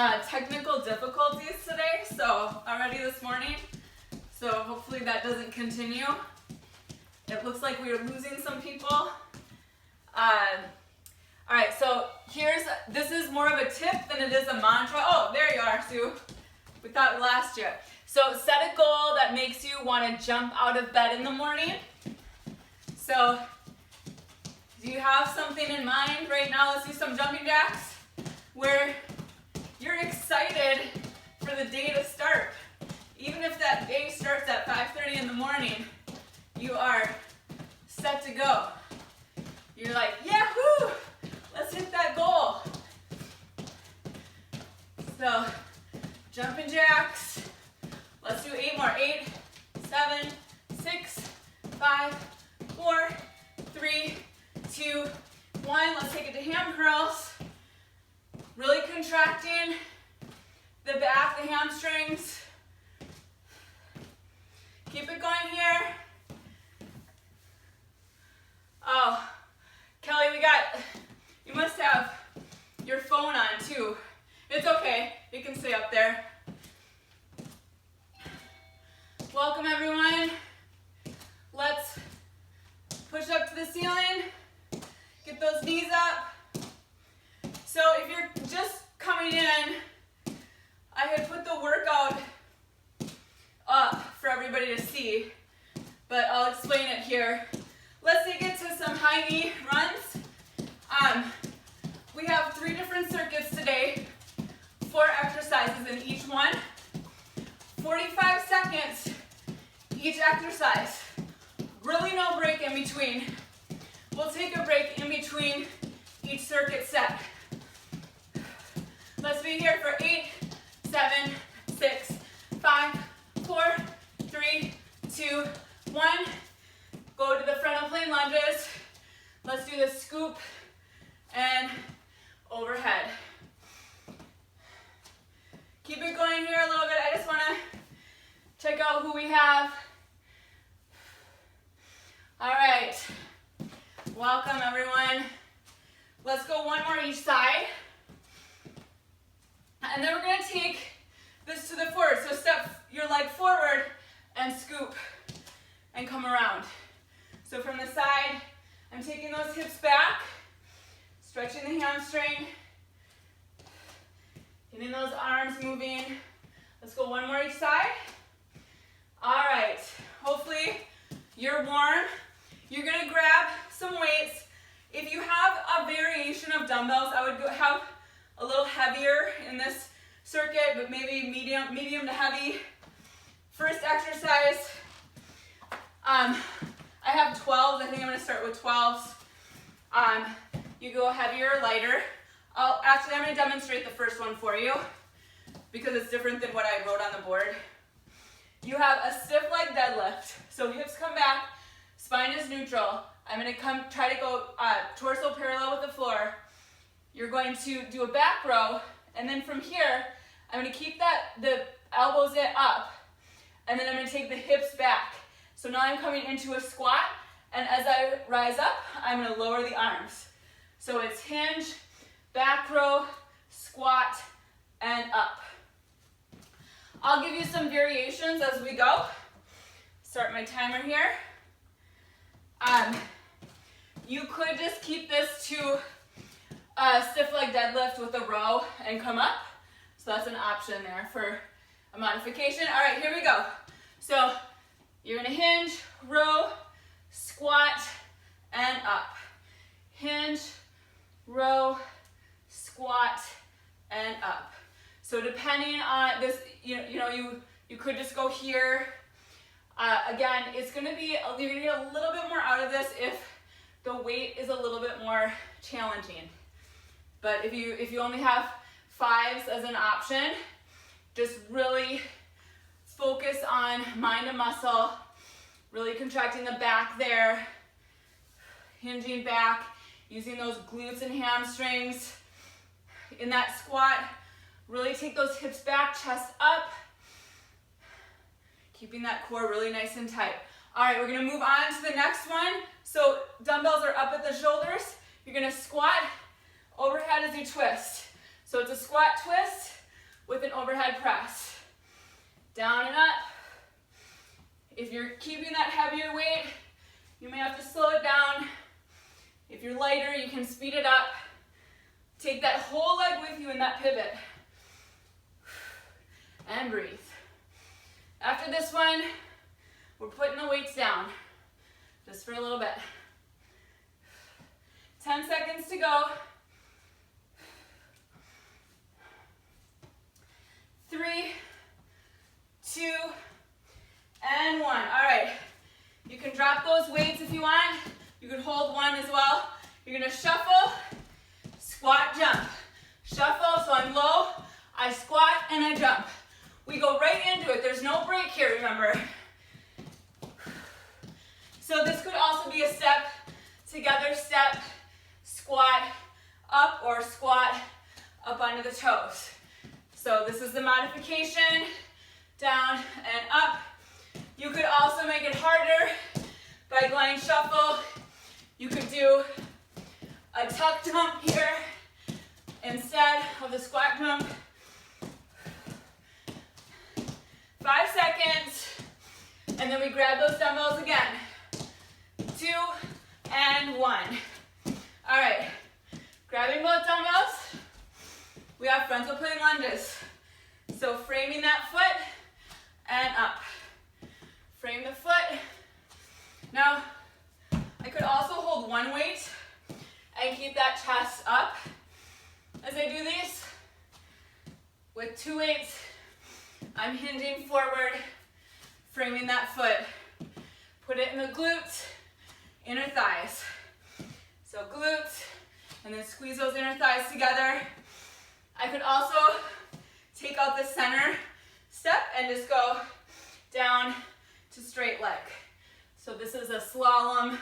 Technical difficulties today, so already this morning, so hopefully that doesn't continue. It looks like we are losing some people. Alright, so this is more of a tip than it is a mantra. Oh, there you are, Sue. We thought we lost you. So set a goal that makes you want to jump out of bed in the morning. So do you have something in mind right now? Let's do some jumping jacks where you're excited for the day to start. Even if that day starts at 5:30 in the morning, you are set to go. You're like, yahoo! Let's hit that goal. So, jumping jacks. Let's do 8 more. 8, 7, 6, 5, 4, 3, 2, 1. Let's take it to ham curls. Really contracting the back, the hamstrings. Keep it going here. Oh, Kelly, you must have your phone on too. It's okay, you can stay up there. Welcome everyone. Let's push up to the ceiling. Get those knees up. So if you're just coming in, I had put the workout up for everybody to see, but I'll explain it here. Let's take it to some high knee runs. We have 3 different circuits today, 4 exercises in each one, 45 seconds each exercise. Really no break in between. We'll take a break in between each circuit set. Let's be here for 8, 7, 6, 5, 4, 3, 2, 1. Go to the frontal plane lunges. Let's do the scoop and overhead. Keep it going here a little bit. I just want to check out who we have. All right. Welcome, everyone. Let's go 1 more each side. And then we're going to take this to the forward. So step your leg forward and scoop and come around. So from the side, I'm taking those hips back, stretching the hamstring, getting those arms moving. Let's go 1 more each side. All right, hopefully you're warm. You're gonna grab some weights. If you have a variation of dumbbells, I would have a little heavier in this circuit, but maybe medium to heavy. First exercise, I have 12s. I think I'm going to start with 12s. You go heavier or lighter. Actually, I'm going to demonstrate the first one for you because it's different than what I wrote on the board. You have a stiff leg deadlift. So hips come back, spine is neutral. I'm going to try to go torso parallel with the floor. You're going to do a back row, and then from here, I'm going to keep the elbows up, and then I'm going to take the hips back. So now I'm coming into a squat, and as I rise up, I'm going to lower the arms. So it's hinge, back row, squat, and up. I'll give you some variations as we go. Start my timer here. You could just keep this to a stiff leg deadlift with a row and come up. So that's an option there for a modification. All right, here we go. So you're gonna hinge, row, squat, and up. Hinge, row, squat, and up. So depending on this, you could just go here. Again, it's gonna be, you're gonna get a little bit more out of this if the weight is a little bit more challenging. But if you only have 5s as an option, just really focus on mind and muscle, really contracting the back there, hinging back, using those glutes and hamstrings. In that squat, really take those hips back, chest up, keeping that core really nice and tight. All right, we're gonna move on to the next one. So dumbbells are up at the shoulders. You're gonna squat overhead as you twist. So it's a squat twist. an overhead press. Down and up. If you're keeping that heavier weight, you may have to slow it down. If you're lighter, you can speed it up. Take that whole leg with you in that pivot. And breathe. After this one, we're putting the weights down, just for a little bit. 10 seconds to go. 3, 2, and 1. All right, you can drop those weights if you want. You can hold one as well. You're gonna shuffle, squat, jump. Shuffle, so I'm low, I squat, and I jump. We go right into it. There's no break here, remember. So this could also be a step, together step, squat up, or squat up onto the toes. So this is the modification, down and up. You could also make it harder by going shuffle. You could do a tuck jump here instead of the squat jump. 5 seconds, and then we grab those dumbbells again. 2 and 1. All right, grabbing both dumbbells, we have frontal plane lunges. So framing that foot and up. Frame the foot. Now, I could also hold one weight and keep that chest up as I do these. With 2 weights, I'm hinging forward, framing that foot. Put it in the glutes, inner thighs. So glutes, and then squeeze those inner thighs together. I could also take out the center step and just go down to straight leg. So this is a slalom,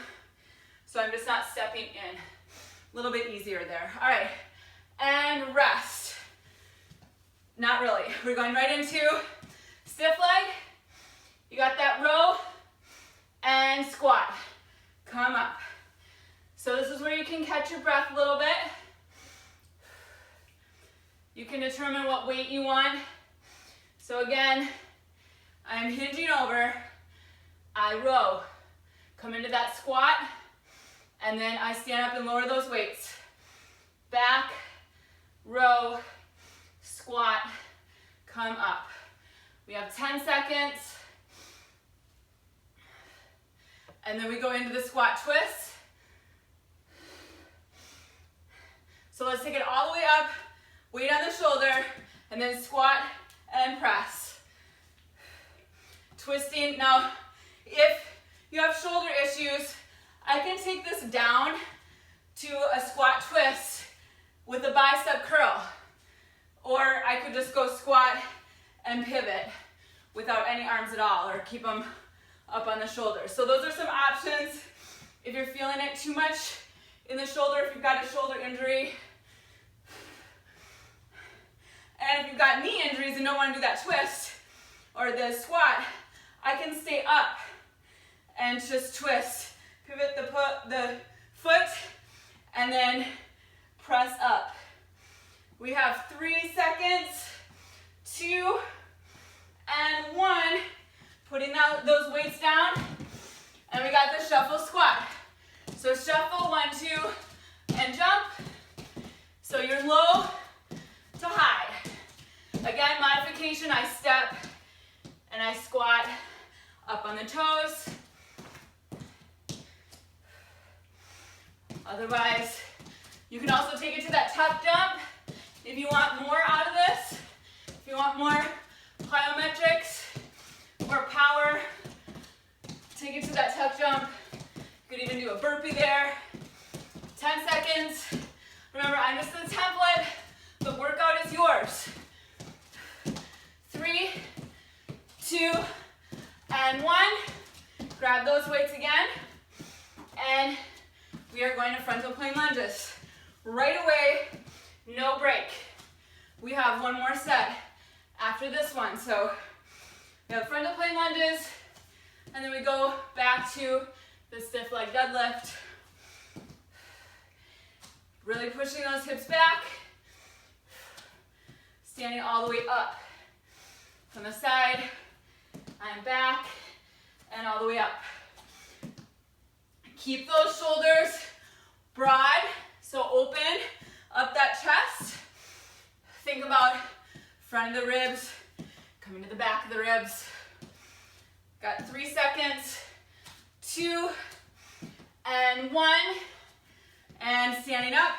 so I'm just not stepping in. A little bit easier there. All right, and rest. Not really. We're going right into stiff leg. You got that row and squat. Come up. So this is where you can catch your breath a little bit. You can determine what weight you want. So again, I'm hinging over. I row. Come into that squat, and then I stand up and lower those weights. Back, row, squat, come up. We have 10 seconds. And then we go into the squat twist. So let's take it all the way up, weight on the shoulder, and then squat and press. Twisting. Now, if you have shoulder issues, I can take this down to a squat twist with a bicep curl. Or I could just go squat and pivot without any arms at all, or keep them up on the shoulders. So those are some options if you're feeling it too much in the shoulder, if you've got a shoulder injury. And if you've got knee injuries and don't want to do that twist or the squat, I can stay up and just twist. Pivot the foot and then press up. We have 3 seconds, 2 and 1. Putting those weights down, and we got the shuffle squat. So shuffle, 1, 2, and jump. So you're low to high. Again, modification, I step and I squat up on the toes. Otherwise, you can also take it to that tuck jump if you want more out of this. If you want more plyometrics, more power, take it to that tuck jump. You could even do a burpee there. 10 seconds. Remember, I'm just the template. The workout is yours. 3, 2, and 1. Grab those weights again. And we are going to frontal plane lunges. Right away, no break. We have one more set after this one. So we have frontal plane lunges, and then we go back to the stiff leg deadlift. Really pushing those hips back. Standing all the way up. From the side, and back, and all the way up. Keep those shoulders broad, so open up that chest. Think about front of the ribs, coming to the back of the ribs. Got 3 seconds, 2, and 1, and standing up.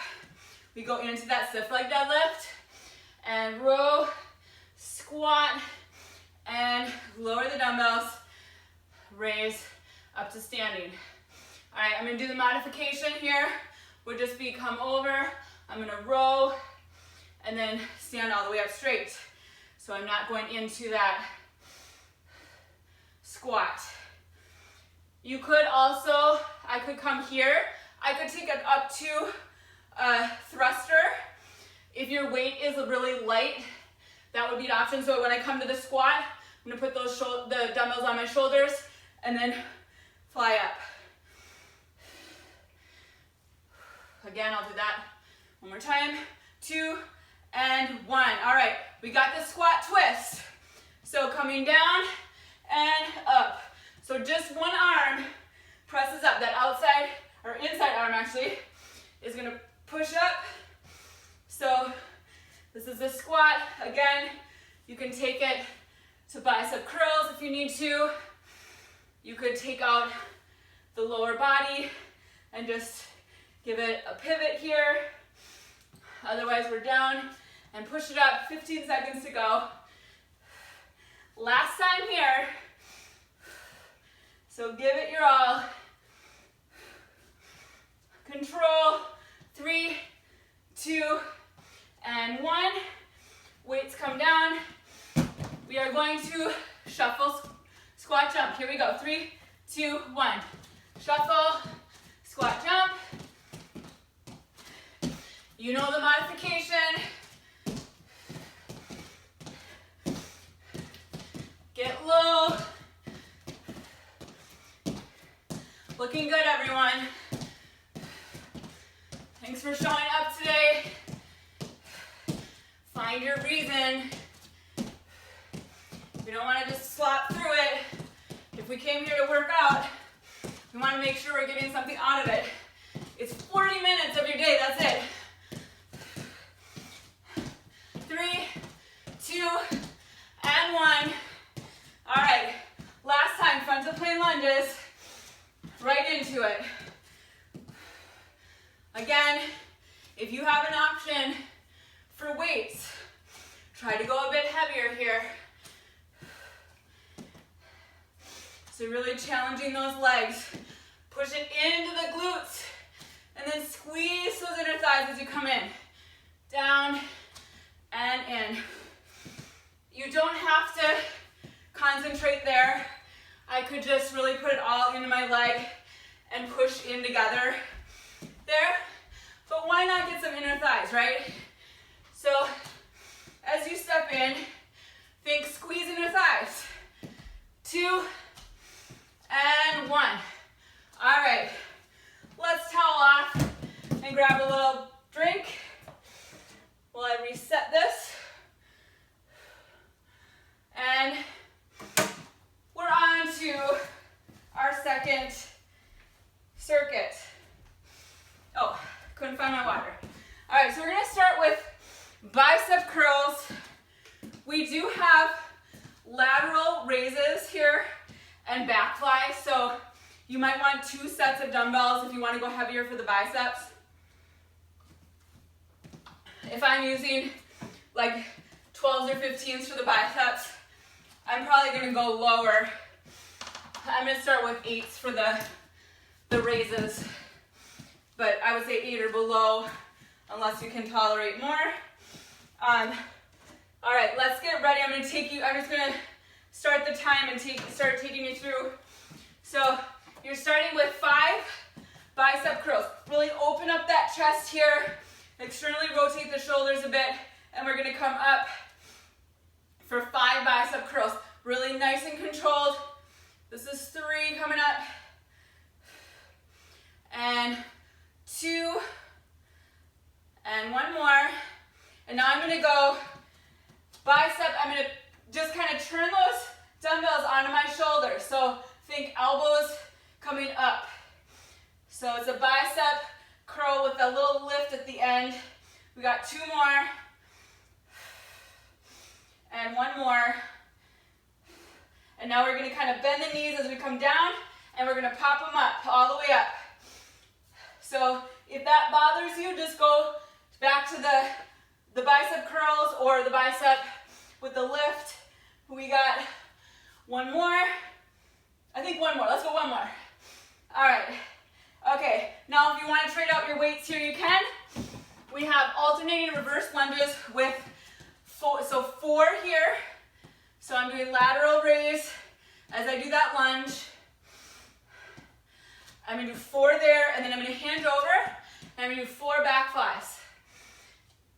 We go into that stiff leg deadlift, and row, squat, and lower the dumbbells, raise up to standing. All right, I'm gonna do the modification here. Would just be come over, I'm gonna row, and then stand all the way up straight. So I'm not going into that squat. You could also, I could come here. I could take it up to a thruster. If your weight is really light, that would be an option. So when I come to the squat, I'm gonna put the dumbbells on my shoulders and then fly up. Again, I'll do that one more time. 2 and 1. All right, we got the squat twist. So coming down and up. So just one arm presses up. That outside, or inside arm actually, is gonna push up. So this is the squat. Again, you can take it to bicep curls if you need to. You could take out the lower body and just give it a pivot here. Otherwise, we're down and push it up. 15 seconds to go. Last time here. So give it your all. Control. 3, 2, and 1. Weights come down. We are going to shuffle, squat, jump. Here we go. 3, 2, 1. Shuffle, squat, jump. You know the modification. Get low. Looking good, everyone. Thanks for showing up today. Find your reason. We don't want to just slop through it. If we came here to work out, we want to make sure we're getting something out of it. It's 40 minutes of your day, that's it. 3, 2, and 1. All right, last time, frontal plane lunges. Right into it. Again, if you have an option for weights, try to go a bit heavier here. So really challenging those legs. Push it into the glutes and then squeeze those inner thighs as you come in. Down and in. You don't have to concentrate there. I could just really put it all into my leg and push in together there. But why not get some inner thighs, right? So as you step in, think squeeze inner thighs. 2 and 1. All right, let's towel off and grab a little drink while I reset this. And we're on to our second circuit. Oh, couldn't find my water. All right, so we're gonna start with bicep curls. We do have lateral raises here and back fly, so you might want 2 sets of dumbbells if you want to go heavier for the biceps. If I'm using like 12s or 15s for the biceps, I'm probably gonna go lower. I'm gonna start with 8s for the raises, but I would say 8 or below, unless you can tolerate more. All right, let's get ready. I'm just gonna start the time and start taking you through. So you're starting with 5 bicep curls. Really open up that chest here, externally rotate the shoulders a bit, and we're gonna come up for 5 bicep curls. Really nice and controlled. This is 3 coming up. And 2. And 1 more. And now I'm gonna go just kind of turn those dumbbells onto my shoulders. So think elbows coming up. So it's a bicep curl with a little lift at the end. We got 2 more. And 1 more. And now we're going to kind of bend the knees as we come down, and we're going to pop them up, all the way up. So if that bothers you, just go back to the bicep curls or the bicep with the lift. We got 1 more. I think 1 more. Let's go 1 more. All right. Okay. Now if you want to trade out your weights here, you can. We have alternating reverse lunges with 4 here. So I'm doing lateral raise as I do that lunge. I'm going to do 4 there, and then I'm going to hinge over, and I'm going to do 4 back flies.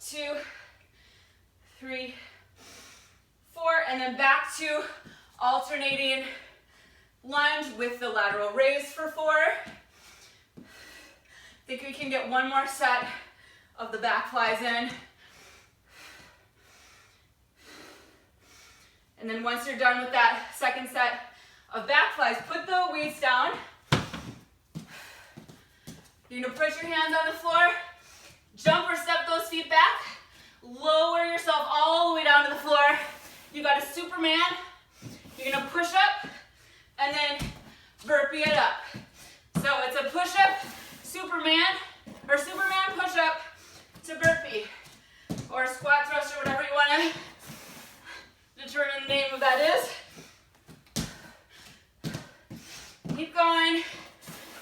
2, 3, 4, and then back to alternating lunge with the lateral raise for 4. I think we can get 1 more set of the back flies in. And then once you're done with that second set of back flies, put the weights down. You're going to put your hands on the floor, jump or step those feet back, lower yourself all the way down to the floor. You got a Superman. You're going to push up and then burpee it up. So it's a push up, Superman, or Superman push up to burpee, or squat thrust, or whatever you want to determine the name of that is. Keep going.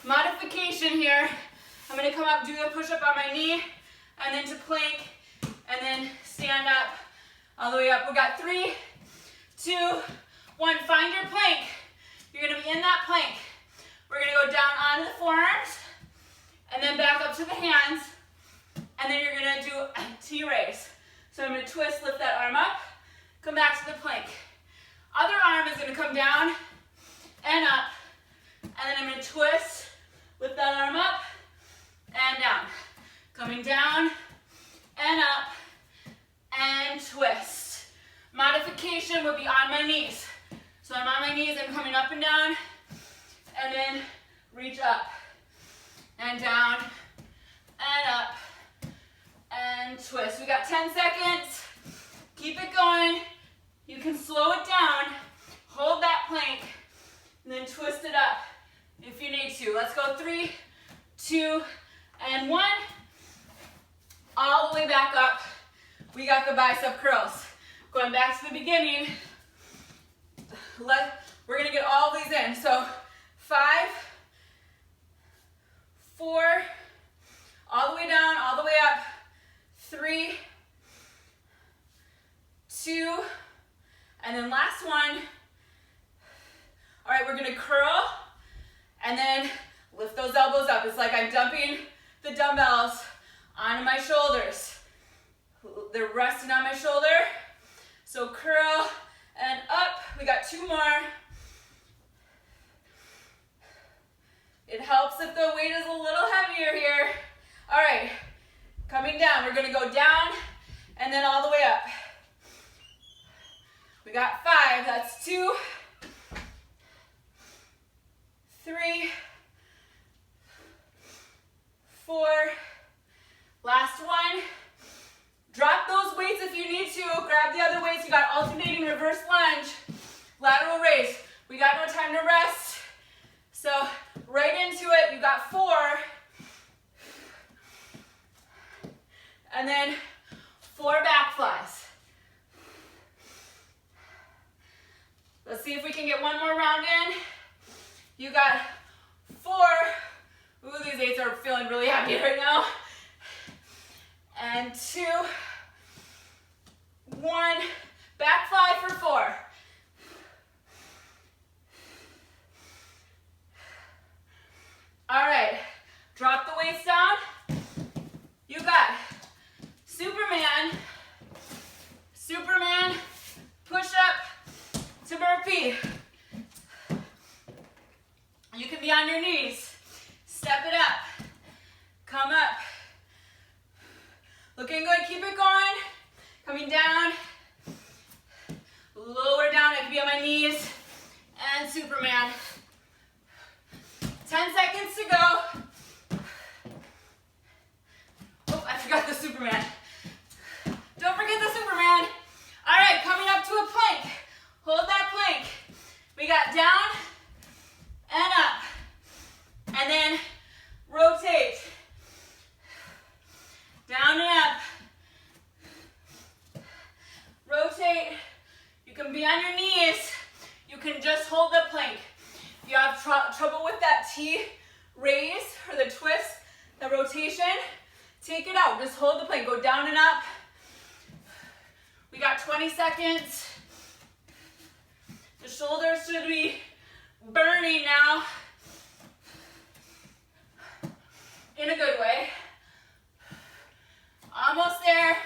Modification here. I'm going to come up, do a push-up on my knee, and then to plank, and then stand up all the way up. We got 3, 2, 1. Find your plank. You're going to be in that plank. We're going to go down onto the forearms, and then back up to the hands, and then you're going to do a T-raise. So I'm going to twist, lift that arm up, come back to the plank. Other arm is going to come down and up, and then I'm going to twist, lift that arm up and down. Coming down and up and twist. Modification would be on my knees. So I'm on my knees, I'm coming up and down, and then reach up and down and up and twist. We got 10 seconds. Keep it going. You can slow it down, hold that plank, and then twist it up if you need to. Let's go 3, 2, and 1. All the way back up. We got the bicep curls. Going back to the beginning. We're going to get all these in. So 5, 4, all the way down, all the way up. 3, 2, and then last one. All right, we're going to curl and then lift those elbows up. It's like I'm dumping the dumbbells onto my shoulders. They're resting on my shoulder. So curl and up. We got 2 more. It helps if the weight is a little heavier here. All right, coming down. We're going to go down and then all the way up. We got 5. That's 2, 3, 4. Last one. Drop those weights if you need to. Grab the other weights. You got alternating reverse lunge, lateral raise. We got no time to rest. So right into it. You got 4. And then 4 back flies. Let's see if we can get 1 more round in. You got 4. Ooh, these 8s are feeling really happy right now. And 2, 1. Back fly for 4. All right. Drop the weights down. You got Superman, Superman, push up to burpee. You can be on your knees. Step it up. Come up. Looking good. Keep it going. Coming down. Lower knees, and Superman. 10 seconds to go. Oh, I forgot the Superman. Don't forget the Superman. All right, coming up to a plank. Hold that plank. We got down and up. And then rotate. Down and up. Rotate. You can be on your knees. You can just hold the plank. If you have trouble with that T raise or the twist, the rotation, take it out. Just hold the plank. Go down and up. We got 20 seconds. The shoulders should be burning now. In a good way. Almost there.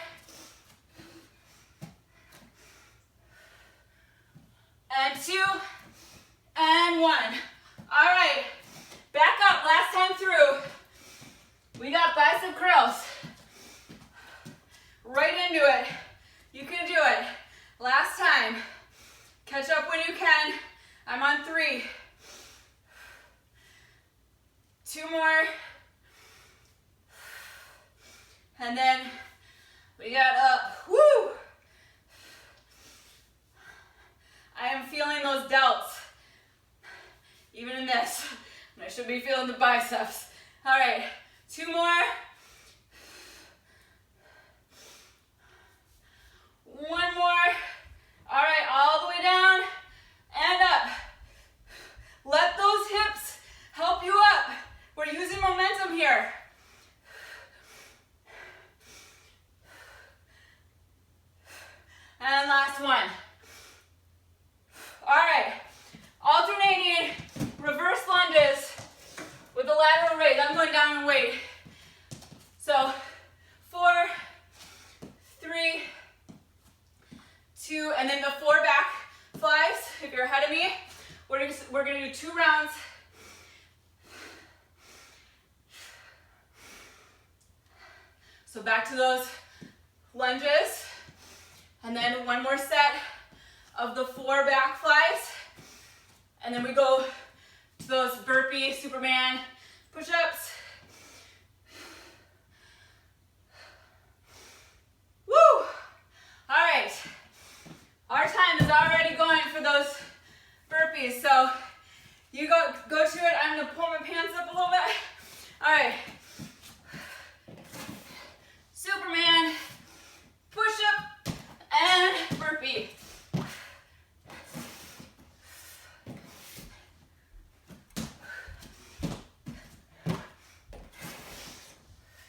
And 2, and 1. All right, back up, last time through. We got bicep curls. Right into it. You can do it. Last time. Catch up when you can. I'm on 3. 2 more. And then we got up. Woo! I am feeling those delts, even in this. And I should be feeling the biceps. All right, 2 more. 1 more. All right, all the way down and up. Let those hips help you up. We're using momentum here. And last one. All right, alternating reverse lunges with the lateral raise. I'm going down in weight. So 4, 3, 2, and then the 4 back flies. If you're ahead of me, we're gonna do 2 rounds. So back to those lunges, and then 1 more set of the 4 back flies, and then we go to those burpee Superman push-ups. Woo! All right, our time is already going for those burpees, so you go to it. I'm gonna pull my pants up a little bit. All right, Superman, push-up, and burpee.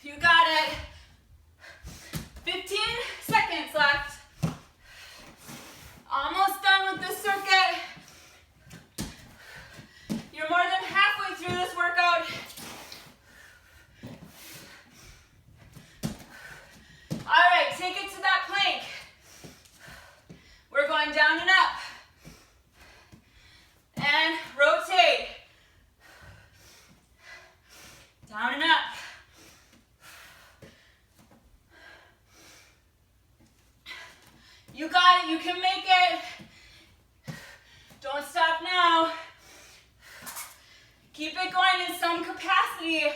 You got it. 15 seconds left. Almost done with this circuit. You're more than halfway through this workout. All right, take it to that plank. We're going down and up. And rotate. Down and up. You got it, you can make it. Don't stop now. Keep it going in some capacity,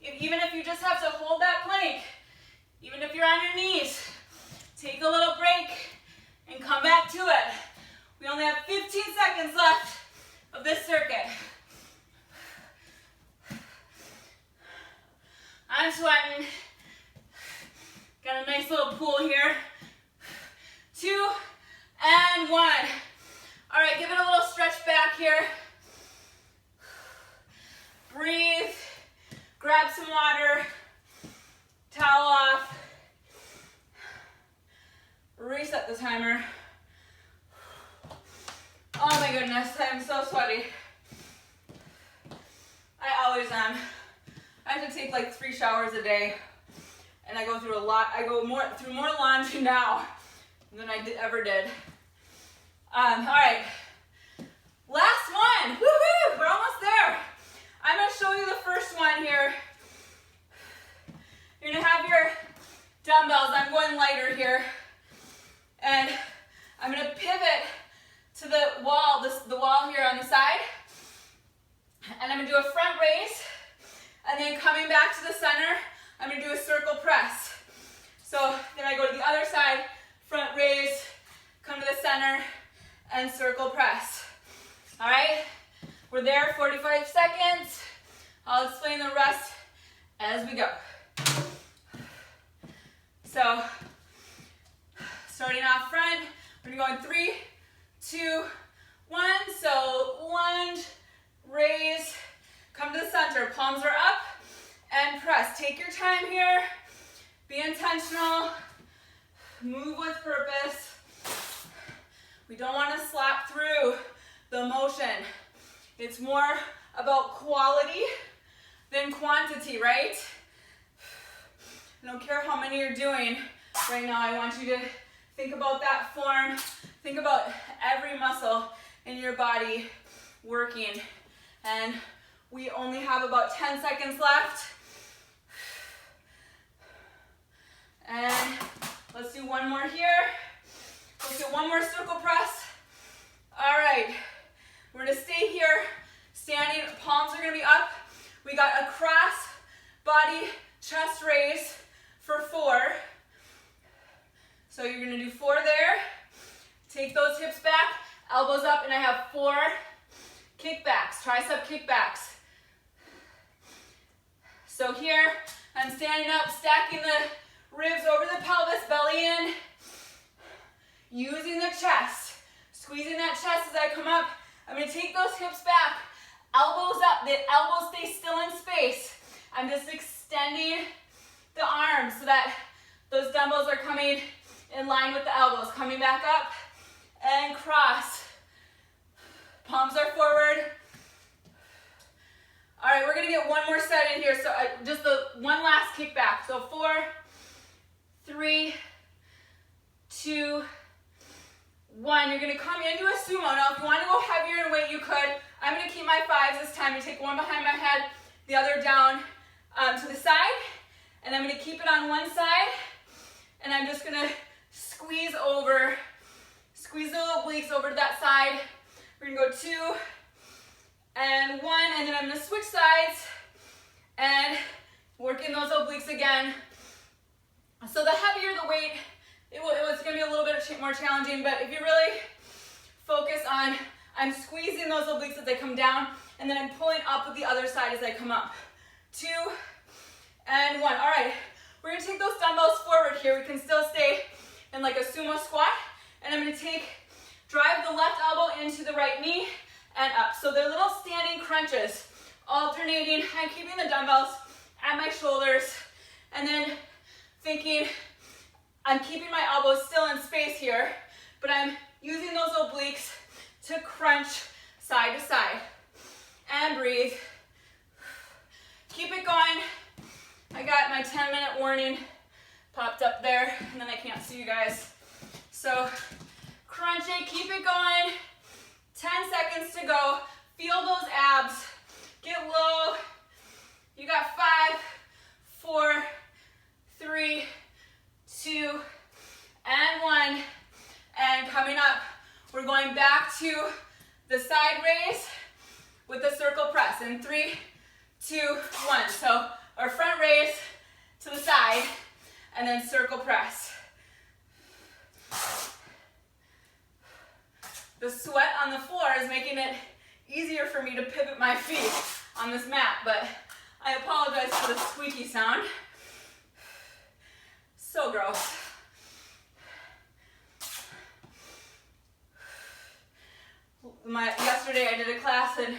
even if you just have to hold that plank, even if you're on your knees. Take a little break and come back to it. We only have 15 seconds left of this circuit. I'm sweating. Got a nice little pool here. 2, and 1. All right, give it a little stretch back here. Breathe, grab some water, towel off, reset the timer. Oh my goodness, I'm so sweaty. I always am. I have to take like 3 showers a day, and I go through a lot. I go through more laundry now than I ever did. All right, last one. Woohoo! We're almost there. I'm gonna show you the first one here. You're gonna have your dumbbells. I'm going lighter here, and I'm gonna pivot to to the wall, the wall here on the side. And I'm gonna do a front raise. And then coming back to the center, I'm gonna do a circle press. So then I go to the other side, front raise, come to the center, and circle press. All right, we're there, 45 seconds. I'll explain the rest as we go. So, starting off front, we're gonna go in 3, 2, 1. So lunge, raise, come to the center, palms are up, and press. Take your time here, be intentional, move with purpose. We don't want to slap through the motion. It's more about quality than quantity, right? I don't care how many you're doing right now. I want you to think about that form. Think about every muscle in your body working. And we only have about 10 seconds left. And let's do one more here. Let's do one more circle press. All right, we're gonna stay here, standing, palms are gonna be up. We got a cross body chest raise for 4. So you're gonna do 4 there. Take those hips back, elbows up, and I have 4 kickbacks, tricep kickbacks. So here, I'm standing up, stacking the ribs over the pelvis, belly in, using the chest, squeezing that chest as I come up. I'm gonna take those hips back, elbows up, the elbows stay still in space. I'm just extending the arms so that those dumbbells are coming in line with the elbows. Coming back up and cross. Palms are forward. All right, we're gonna get one more set in here. So just the one last kickback. So 4, 3, 2, 1. You're gonna come into a sumo. Now, if you wanna go heavier in weight, you could. I'm gonna keep my 5s this time. I'm gonna take one behind my head, the other down to the side. And I'm gonna keep it on one side. And I'm just gonna squeeze the obliques over to that side. We're gonna go 2 and 1, and then I'm gonna switch sides and work in those obliques again. So the heavier the weight, it's gonna be a little bit more challenging, but if you really focus on, I'm squeezing those obliques as they come down, and then I'm pulling up with the other side as I come up. 2 and 1. All right, we're gonna take those dumbbells forward here. We can still stay in like a sumo squat, and I'm gonna drive the left elbow into the right knee and up. So they're little standing crunches, alternating. I'm keeping the dumbbells at my shoulders, and then thinking I'm keeping my elbows still in space here, but I'm using those obliques to crunch side to side. And breathe. Keep it going. I got my 10-minute warning popped up there, and then I can't see you guys. So crunch it, keep it going. 10 seconds to go. Feel those abs. Get low. You got 5, 4, 3, 2, and 1. And coming up, we're going back to the side raise with the circle press. In 3, 2, 1. So our front raise to the side, and then circle press. The sweat on the floor is making it easier for me to pivot my feet on this mat, but I apologize for the squeaky sound. So gross. Yesterday I did a class and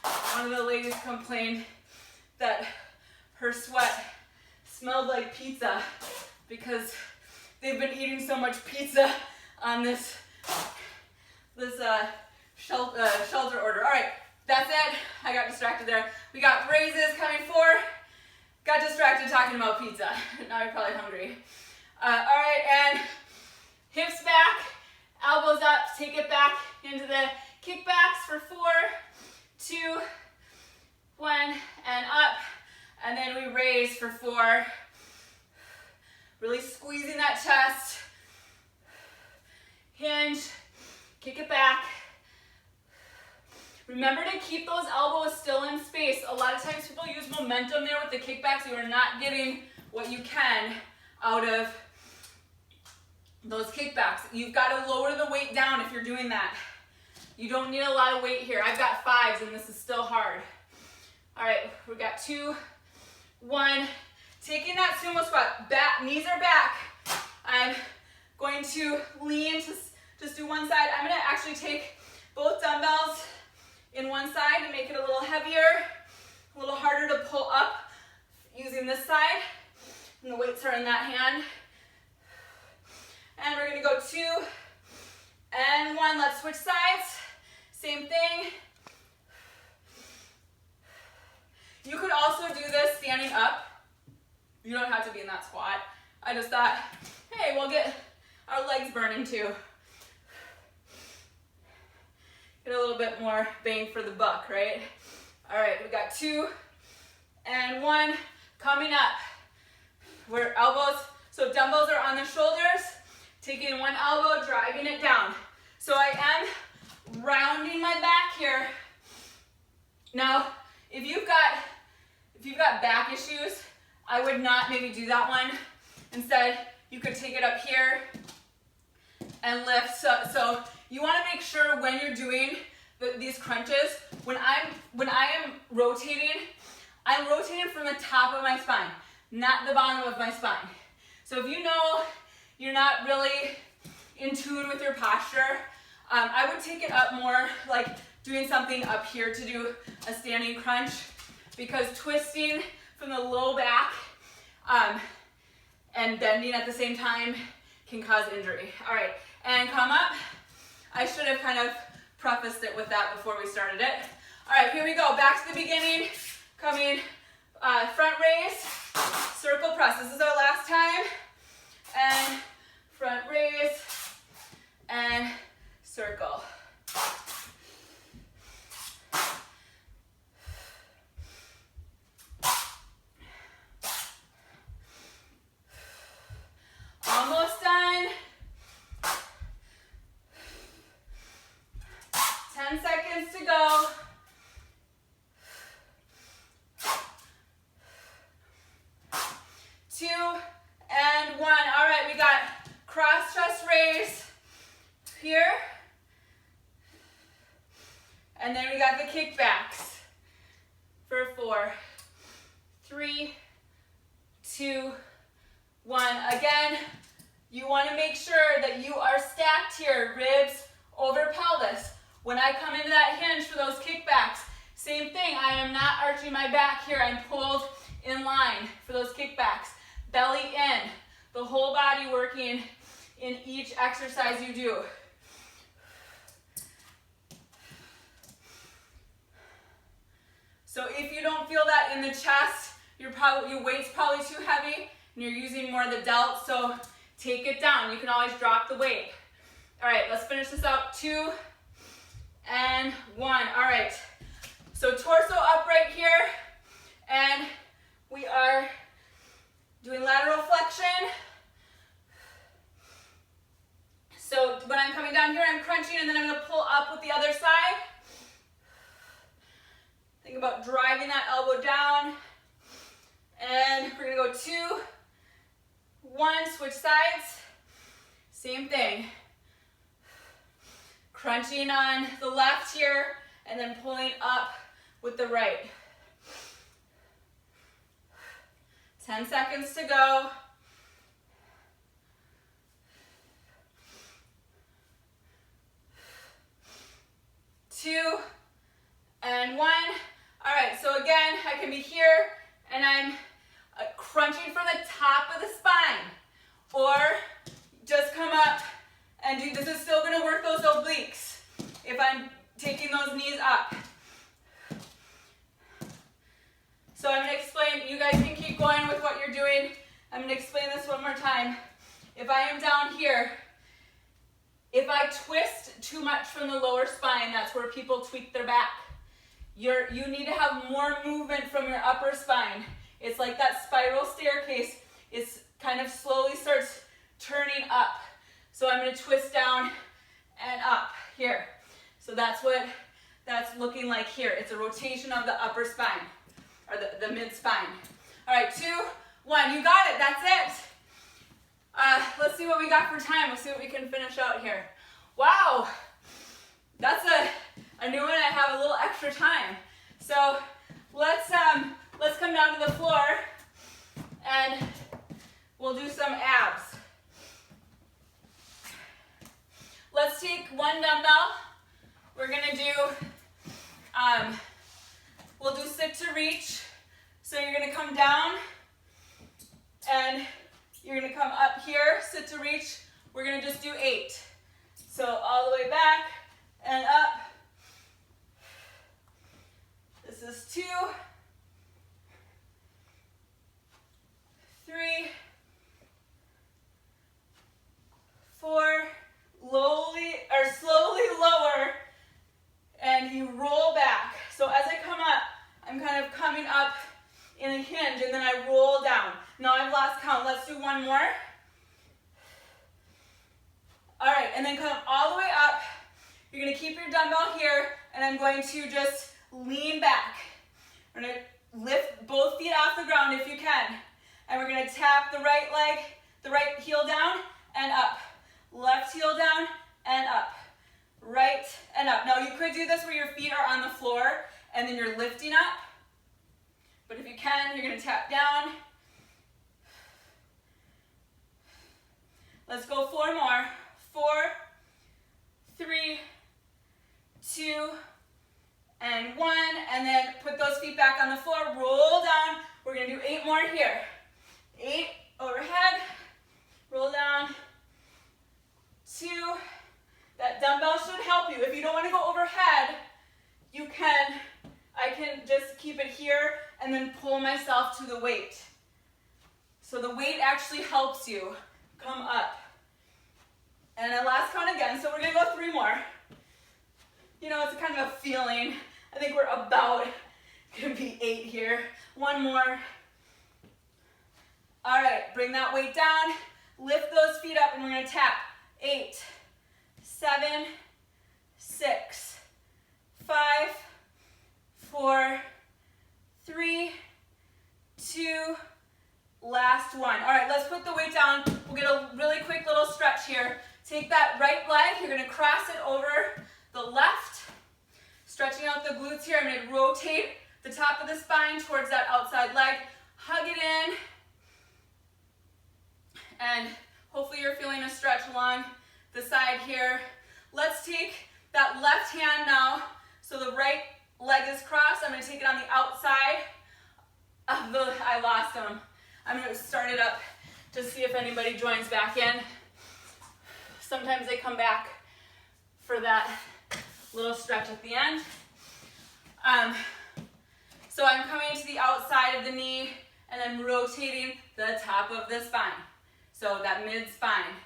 one of the ladies complained that her sweat smelled like pizza because they've been eating so much pizza on this shelter order. All right, that's it. I got distracted there. We got raises coming 4. Got distracted talking about pizza. Now you're probably hungry. All right, and hips back, elbows up. Take it back into the kickbacks for 4, 2, 1, and up. And then we raise for 4. Really squeezing that chest. Hinge. Kick it back. Remember to keep those elbows still in space. A lot of times people use momentum there with the kickbacks. You are not getting what you can out of those kickbacks. You've got to lower the weight down if you're doing that. You don't need a lot of weight here. I've got 5s and this is still hard. All right, we got 2, 1. Taking that sumo squat, back, knees are back. I'm going to lean to just do one side. I'm gonna actually take both dumbbells in one side to make it a little heavier, a little harder to pull up using this side. And the weights are in that hand. And we're gonna go 2 and 1. Let's switch sides. Same thing. You could also do this standing up. You don't have to be in that squat. I just thought, hey, we'll get our legs burning too. Get a little bit more bang for the buck, right? All right, we got 2 and 1 coming up. Where elbows, so dumbbells are on the shoulders, taking one elbow, driving it down. So I am rounding my back here. Now, if you've got back issues, I would not maybe do that one. Instead, you could take it up here and lift. So you want to make sure when you're doing these crunches, when I am rotating, I'm rotating from the top of my spine, not the bottom of my spine. So if you know you're not really in tune with your posture, I would take it up more, like doing something up here to do a standing crunch, because twisting from the low back and bending at the same time can cause injury. All right, and come up. I should have kind of prefaced it with that before we started it. All right, here we go. Back to the beginning. Coming front raise, circle press. This is our last time. And front raise and circle. Almost done. 10 seconds to go. 2 and 1. All right, we got cross chest raise here. And then we got the kickbacks for 4, 3, 2, 1. Again, you want to make sure that you are stacked here, ribs over pelvis. When I come into that hinge for those kickbacks, same thing. I am not arching my back here. I'm pulled in line for those kickbacks. Belly in, the whole body working in each exercise you do. So if you don't feel that in the chest, your weight's probably too heavy and you're using more of the delt, so take it down. You can always drop the weight. All right, let's finish this out. 2 and 1. All right, so torso upright here, and we are doing lateral flexion. So when I'm coming down here, I'm crunching, and then I'm gonna pull up with the other side. Think about driving that elbow down. And we're gonna go 2, 1, switch sides. Same thing. Crunching on the left here, and then pulling up with the right. 10 seconds to go. 2 and 1. All right, so again, I can be here and I'm crunching from the top of the spine, or just come up and do, this is still gonna work those obliques if I'm taking those knees up. So I'm gonna explain, you guys can keep going with what you're doing. I'm gonna explain this one more time. If I am down here, if I twist too much from the lower spine, that's where people tweak their back. You need to have more movement from your upper spine. It's like that spiral staircase. It's kind of slowly starts turning up. So I'm gonna twist down and up here. So that's what that's looking like here. It's a rotation of the upper spine, or the mid spine. All right, 2, 1, you got it, that's it. Let's see what we got for time. Let's see what we can finish out here. Wow, that's a new one. I have a little extra time. So let's come down to the floor and we'll do some abs. Let's take one dumbbell. We're gonna do, we'll do sit to reach. So you're gonna come down and you're gonna come up here, sit to reach. We're gonna just do 8. So all the way back and up. This is 2, 3, 4, slowly lower, and you roll back. So as I come up, I'm kind of coming up in a hinge, and then I roll down. Now I've lost count. Let's do one more. All right, and then come all the way up. You're gonna keep your dumbbell here, and I'm going to just lean back. We're gonna lift both feet off the ground if you can, and we're gonna tap the right leg, the right heel down and up. Left heel down and up. Right and up. Now you could do this where your feet are on the floor and then you're lifting up. But if you can, you're gonna tap down. Let's go 4 more. 4, 3, 2, and 1. And then put those feet back on the floor. Roll down. We're gonna do 8 more here. 8 overhead. Roll down. 2. That dumbbell should help you. If you don't want to go overhead, I can just keep it here and then pull myself to the weight. So the weight actually helps you come up. And then last count again. So we're gonna go 3 more. You know, it's kind of a feeling. I think we're about gonna be 8 here. 1 more. All right, bring that weight down. Lift those feet up and we're gonna tap. 8, 7, 6, 5, 4, 3, 2, last one. All right, let's put the weight down. We'll get a really quick little stretch here. Take that right leg, you're gonna cross it over the left, stretching out the glutes here. I'm gonna rotate the top of the spine towards that outside leg, hug it in, and hopefully you're feeling a stretch along the side here. Let's take that left hand now. So the right leg is crossed. I'm gonna take it on the outside of the, I lost them. I'm gonna start it up to see if anybody joins back in. Sometimes they come back for that little stretch at the end. So I'm coming to the outside of the knee and I'm rotating the top of the spine. So that mid spine.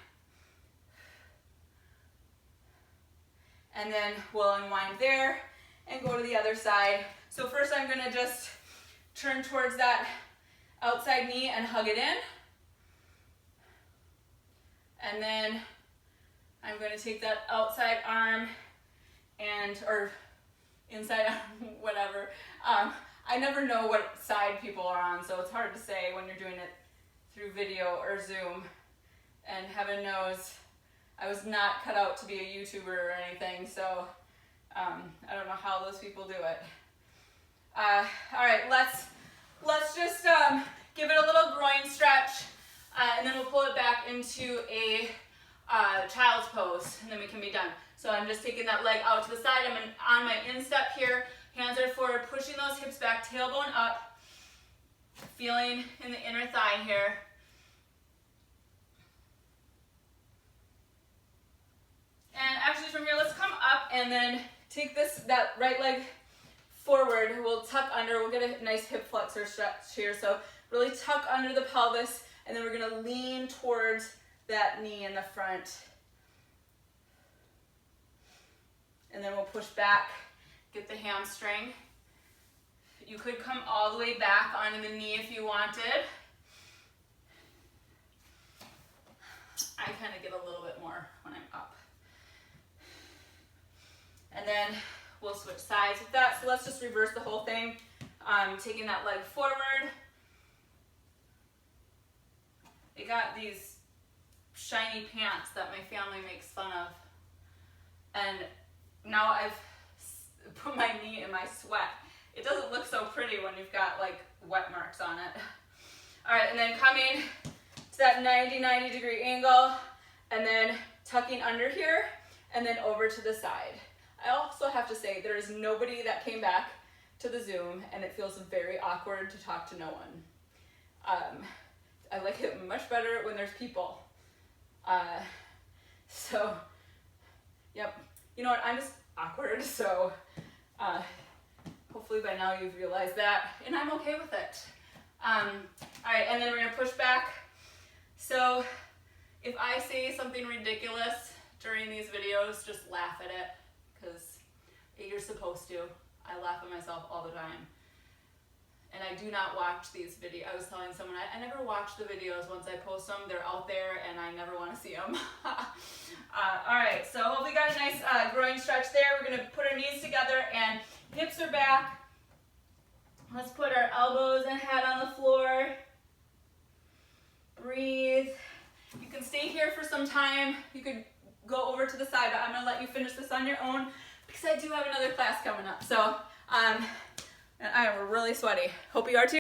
And then we'll unwind there and go to the other side. So first I'm gonna just turn towards that outside knee and hug it in. And then I'm gonna take that outside arm or inside arm, whatever. I never know what side people are on, so it's hard to say when you're doing it through video or Zoom. And heaven knows, I was not cut out to be a YouTuber or anything, so I don't know how those people do it. All right, let's just give it a little groin stretch, and then we'll pull it back into a child's pose, and then we can be done. So I'm just taking that leg out to the side. I'm on my instep here. Hands are forward, pushing those hips back, tailbone up, feeling in the inner thigh here. And actually from here, let's come up and then take that right leg forward. We'll tuck under, we'll get a nice hip flexor stretch here. So really tuck under the pelvis, and then we're gonna lean towards that knee in the front. And then we'll push back, get the hamstring. You could come all the way back onto the knee if you wanted. I kind of get a little bit more when I'm up. And then we'll switch sides with that. So let's just reverse the whole thing. Taking that leg forward. They got these shiny pants that my family makes fun of. And now I've put my knee in my sweat. It doesn't look so pretty when you've got like wet marks on it. All right, and then coming to that 90 degree angle, and then tucking under here, and then over to the side. I also have to say there is nobody that came back to the Zoom, and it feels very awkward to talk to no one. I like it much better when there's people. So, yep. You know what, I'm just awkward, so hopefully by now you've realized that, and I'm okay with it. All right, and then we're gonna push back. So if I say something ridiculous during these videos, just laugh at it, because you're supposed to. I laugh at myself all the time. And I do not watch these videos. I was telling someone, I never watch the videos once I post them. They're out there and I never want to see them. All right, so hopefully we got a nice groin stretch there. We're gonna put our knees together and hips are back. Let's put our elbows and head on the floor. Breathe. You can stay here for some time. You could go over to the side, but I'm gonna let you finish this on your own because I do have another class coming up. So, and I am really sweaty. Hope you are too.